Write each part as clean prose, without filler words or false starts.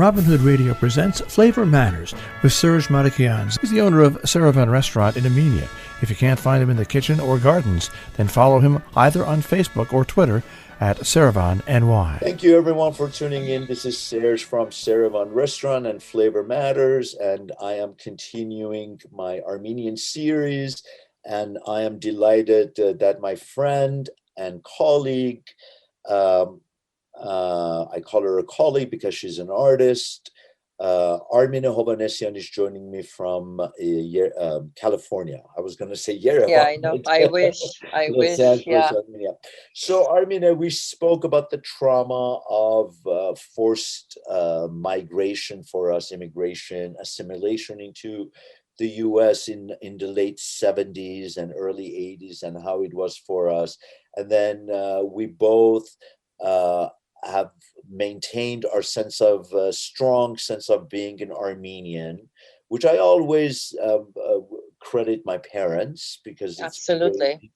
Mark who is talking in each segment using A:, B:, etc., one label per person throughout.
A: Robin Hood Radio presents Flavor Matters with Serge Marakian. He's the owner of Saravan Restaurant in Armenia. If you can't find him in the kitchen or gardens, then follow him either on Facebook or Twitter at SaravanNY.
B: Thank you, everyone, for tuning in. This is Serge from Saravan Restaurant and Flavor Matters, and I am continuing my Armenian series, and I am delighted that my friend and colleague, I call her a colleague because she's an artist, Armineh Hovanesian is joining me from California. I was going to say Yerevan.
C: Yeah, I know. I wish. Yeah.
B: Armenia. So, Armineh, we spoke about the trauma of forced migration for us, immigration, assimilation into the U.S. in the late 70s and early 80s, and how it was for us. And then we both have maintained our sense of strong sense of being an Armenian, which I always credit my parents because it's
C: absolutely.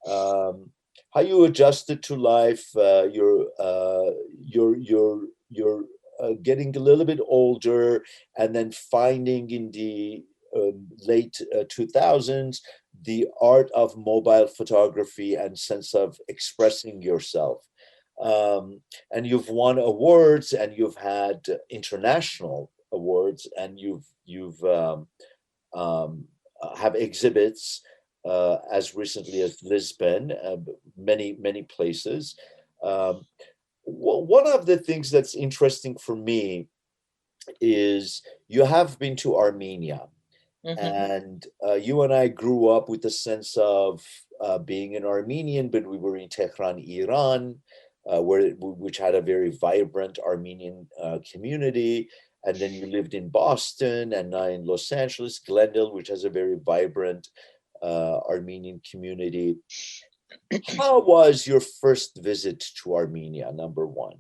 B: How you adjusted to life, you're getting a little bit older, and then finding in the late 2000s the art of mobile photography and sense of expressing yourself. And you've won awards, and you've had international awards, and you've have exhibits as recently as Lisbon, many places. One of the things that's interesting for me is you have been to Armenia, and you and I grew up with the sense of being an Armenian, but we were in Tehran, Iran, which had a very vibrant Armenian community. And then you lived in Boston, and now in Los Angeles, Glendale, which has a very vibrant Armenian community. How was your first visit to Armenia, number one?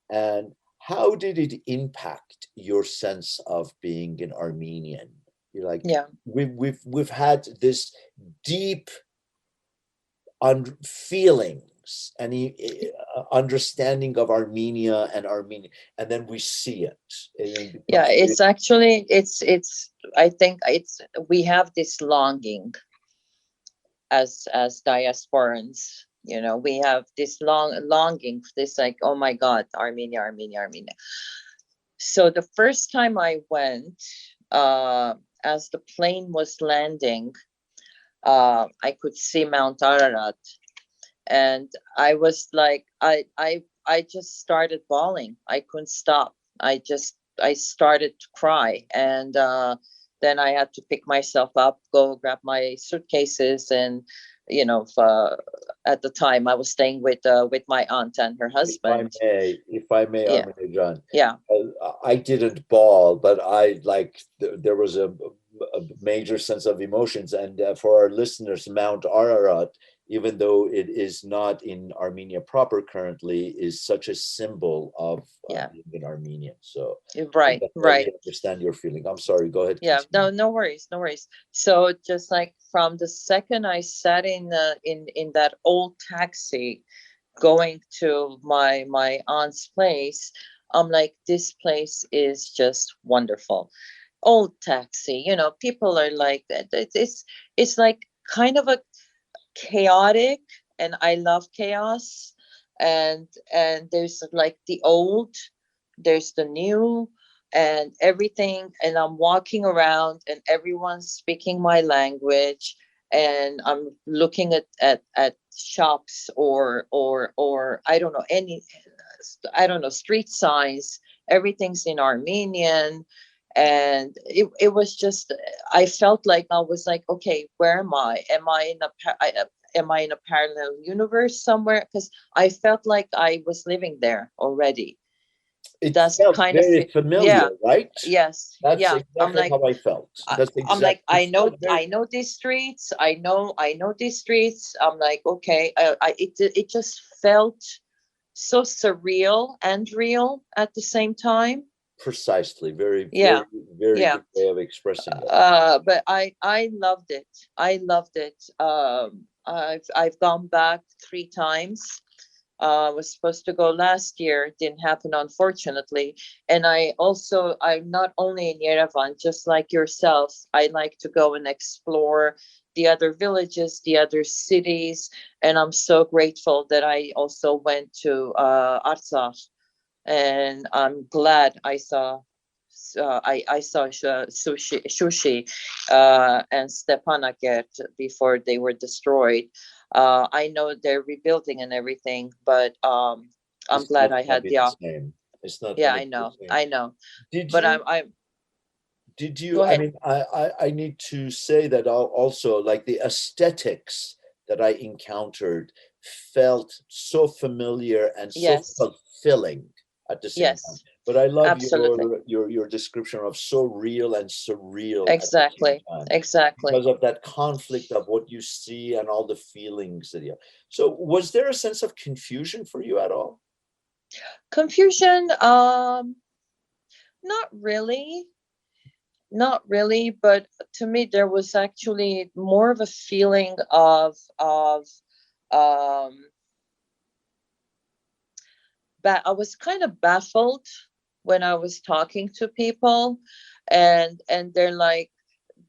B: And how did it impact your sense of being an Armenian? You're like,
C: yeah,
B: we've had this deep feelings and understanding of Armenia and Armenia, and then we see it.
C: Yeah, it's actually I think we have this longing as diasporans. You know, we have this longing, this like, oh my God, Armenia. So the first time I went, as the plane was landing, I could see Mount Ararat, and I was like, I just started bawling. I couldn't stop. I started to cry, and then I had to pick myself up, go grab my suitcases, and at the time I was staying with my aunt and her husband.
B: If I may,
C: yeah.
B: Armineh John.
C: Yeah.
B: I didn't bawl, but there was a major sense of emotions. And for our listeners, Mount Ararat, even though it is not in Armenia proper currently, is such a symbol of being an Armenian. So
C: right.
B: I understand your feeling. I'm sorry. Go ahead.
C: Yeah. No worries. So just like from the second I sat in that old taxi going to my aunt's place, I'm like, this place is just wonderful. Old taxi, people are like that. It's like kind of a chaotic, and I love chaos. And there's like the old, there's the new, and everything. And I'm walking around, and everyone's speaking my language, and I'm looking at shops or I don't know, street signs. Everything's in Armenian. And it was just, I felt like I was like, okay, where am I? Am I in a parallel universe somewhere? Because I felt like I was living there already.
B: That's kind very of familiar, right?
C: Yes.
B: That's exactly how I felt.
C: I'm like, I know these streets. I know these streets. I'm like, okay. It just felt so surreal and real at the same time.
B: Precisely. Very good way of expressing it.
C: But I loved it. I've gone back 3 times. Was supposed to go last year, didn't happen, unfortunately. And I'm not only in Yerevan, just like yourself, I like to go and explore the other villages, the other cities. And I'm so grateful that I also went to Artsakh, and I'm glad I saw sushi and Stepanakert before they were destroyed. I know they're rebuilding and everything, but I'm glad I had the
B: same. It's not.
C: Yeah, I know.
B: Did
C: but
B: you?
C: I'm
B: Did
C: Go
B: you? I
C: ahead.
B: mean, I need to say that also, like the aesthetics that I encountered felt so familiar and so
C: Yes,
B: fulfilling at the same time.
C: yes,
B: But I love
C: absolutely.
B: your description of so real and surreal at the same
C: Exactly,
B: time,
C: exactly.
B: because of that conflict of what you see and all the feelings that you have. So was there a sense of confusion for you at all?
C: Confusion, not really. Not really, but to me there was actually more of a feeling of um I was kind of baffled when I was talking to people, and they're like,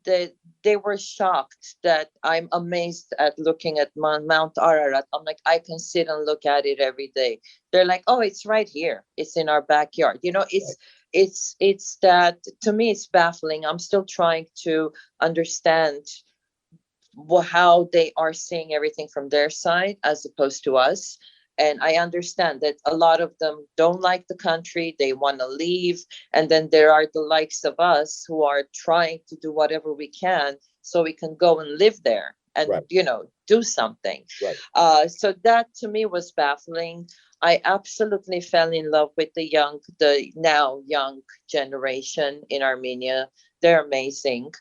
C: they they were shocked that I'm amazed at looking at Mount Ararat. I'm like, I can sit and look at it every day. They're like, oh, it's right here. It's in our backyard. It's that, to me, it's baffling. I'm still trying to understand how they are seeing everything from their side as opposed to us. And I understand that a lot of them don't like the country, they want to leave. And then there are the likes of us who are trying to do whatever we can so we can go and live there and,
B: Right.
C: do something.
B: Right.
C: So that to me was baffling. I absolutely fell in love with the now young generation in Armenia. They're amazing.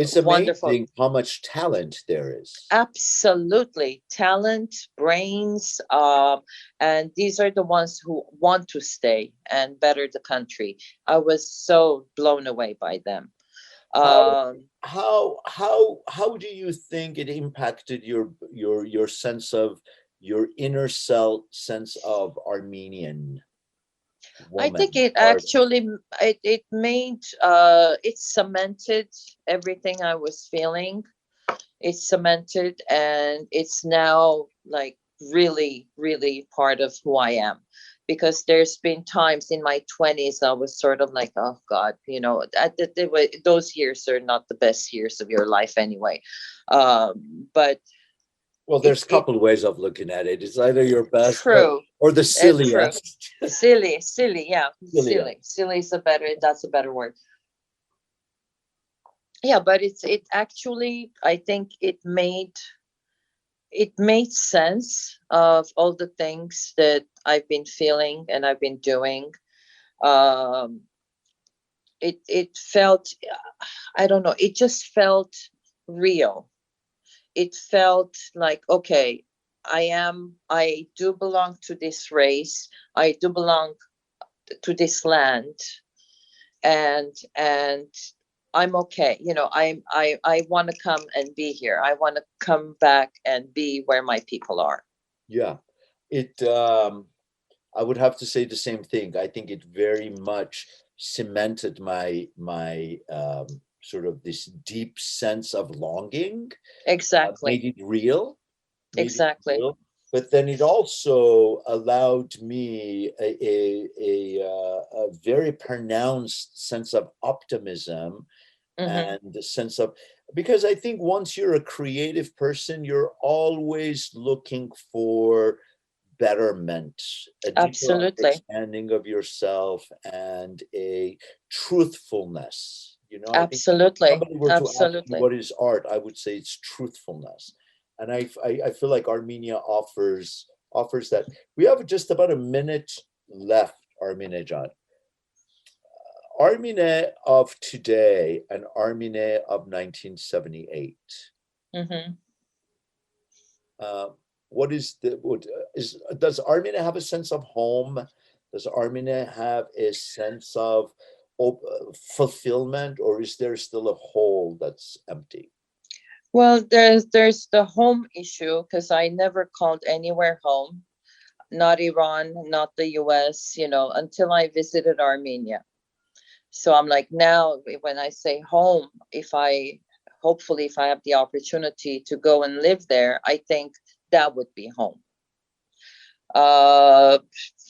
B: It's
C: Wonderful.
B: amazing how much talent there is.
C: Absolutely. Talent, brains, and these are the ones who want to stay and better the country. I was so blown away by them.
B: How
C: Um,
B: how do you think it impacted your sense of your inner self sense of Armenian
C: I think
B: woman?
C: it
B: Or
C: actually it made it cemented everything I was feeling. It's cemented, and it's now like really, really part of who I am. Because there's been times in my 20s I was sort of like, oh God, those years are not the best years of your life anyway. But
B: well, there's a couple of ways of looking at it. It's either your best
C: true,
B: or the
C: true,
B: silliest.
C: silly, yeah,
B: Silliest.
C: silly is that's a better word. Yeah, but it actually, I think it made sense of all the things that I've been feeling and I've been doing. Um, it felt, I don't know, it just felt real. It felt like, okay, I do belong to this race. I do belong to this land, and I'm okay. I want to come and be here. I want to come back and be where my people are.
B: Yeah. It I would have to say the same thing. I think it very much cemented my sort of this deep sense of longing,
C: Exactly.
B: made it real,
C: Exactly.
B: but then it also allowed me a very pronounced sense of optimism
C: Mm-hmm.
B: and a sense of, because I think once you're a creative person, you're always looking for betterment, a deeper
C: Absolutely.
B: understanding of yourself, and a truthfulness. I think if
C: Absolutely.
B: somebody were to ask me
C: Absolutely.
B: what is art, I would say it's truthfulness. And I feel like Armenia offers that. We have just about a minute left, Armineh John. Armineh of today and Armineh of 1978.
C: Mm-hmm.
B: Uh, does Armineh have a sense of home? Does Armineh have a sense of fulfillment, or is there still a hole that's empty?
C: Well, there's the home issue because I never called anywhere home. not Iran, not the US, until I visited Armenia. So I'm like, now when I say home, hopefully if I have the opportunity to go and live there, I think that would be home.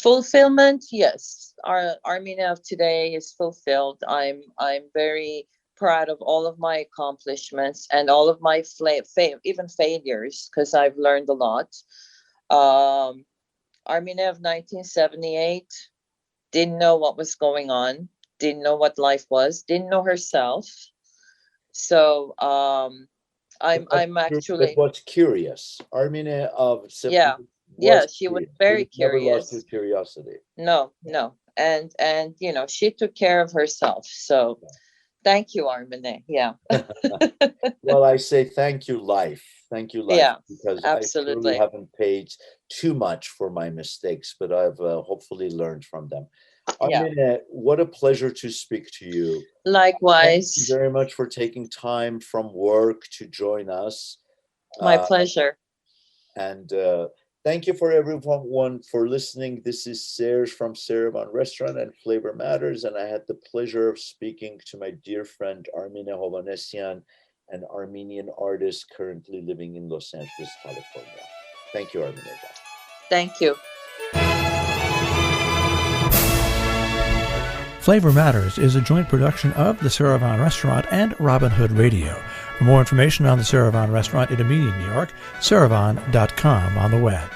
C: Fulfillment, yes. Our Armineh of today is fulfilled. I'm very proud of all of my accomplishments and all of my even failures, because I've learned a lot. Armineh of 1978 didn't know what was going on, didn't know what life was, didn't know herself. So I'm actually.
B: But what's curious, Armineh of
C: she was very curious.
B: Never lost her curiosity.
C: No, and she took care of herself. So thank you, Armineh. Yeah.
B: Well, I say thank you, life. Thank you, life.
C: Yeah,
B: because
C: absolutely.
B: I surely haven't paid too much for my mistakes, but I've hopefully learned from them. Armineh, what a pleasure to speak to you.
C: Likewise.
B: Thank you very much for taking time from work to join us.
C: My pleasure.
B: And thank you for everyone for listening. This is Serge from Servan Restaurant and Flavor Matters, and I had the pleasure of speaking to my dear friend Armineh Hovanesian, an Armenian artist currently living in Los Angeles, California. Thank you, Armineh.
C: Thank you.
A: Flavor Matters is a joint production of the Servan Restaurant and Robin Hood Radio. For more information on the Servan Restaurant in Armenia, New York, servan.com on the web.